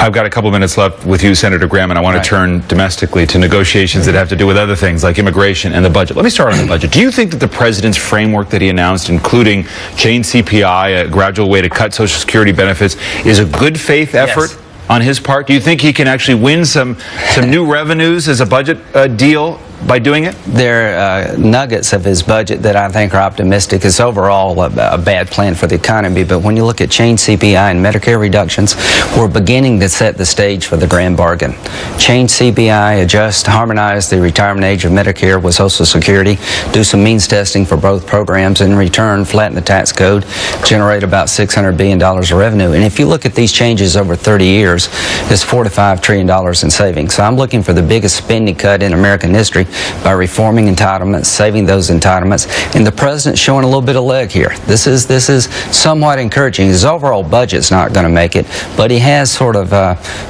I've got a couple minutes left with you, Senator Graham, and I want to turn domestically to negotiations that have to do with other things like immigration and the budget. Let me start on the budget. Do you think that the president's framework that he announced, including change CPI, a gradual way to cut Social Security benefits, is a good faith effort on his part? Do you think he can actually win some new revenues as a budget deal by doing it? There are nuggets of his budget that I think are optimistic. It's overall a bad plan for the economy, but when you look at change CPI and Medicare reductions, we're beginning to set the stage for the grand bargain. Change CPI, adjust, harmonize the retirement age of Medicare with Social Security, do some means testing for both programs, in return flatten the tax code, generate about $600 billion of revenue. And if you look at these changes over 30 years, it's $4 to $5 trillion in savings. So I'm looking for the biggest spending cut in American history by reforming entitlements, saving those entitlements, and the president's showing a little bit of leg here. This is somewhat encouraging. His overall budget's not going to make it, but he has sort of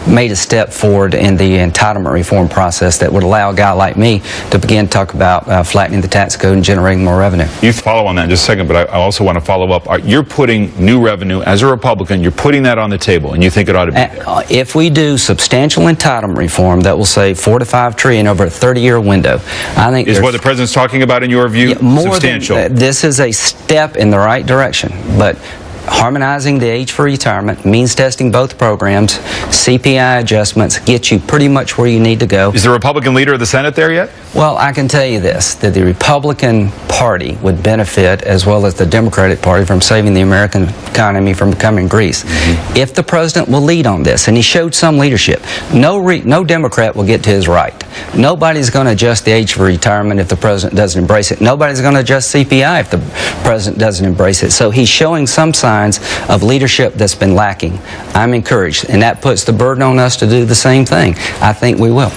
made a step forward in the entitlement reform process that would allow a guy like me to begin to talk about flattening the tax code and generating more revenue. You follow on that in just a second, but I also want to follow up. You're putting new revenue, as a Republican, you're putting that on the table, and you think it ought to be there. If we do substantial entitlement reform that will save $4 to $5 trillion over a 30-year window, I think is what the president's talking about in your view substantial? This is a step in the right direction, but harmonizing the age for retirement, means testing both programs, CPI adjustments get you pretty much where you need to go. Is the Republican leader of the Senate there yet? Well, I can tell you this, that the Republican Party would benefit, as well as the Democratic Party, from saving the American economy from becoming Greece. If the president will lead on this, and he showed some leadership, no Democrat will get to his right. Nobody's going to adjust the age for retirement if the president doesn't embrace it. Nobody's going to adjust CPI if the president doesn't embrace it. So he's showing some signs of leadership that's been lacking. I'm encouraged, and that puts the burden on us to do the same thing. I think we will.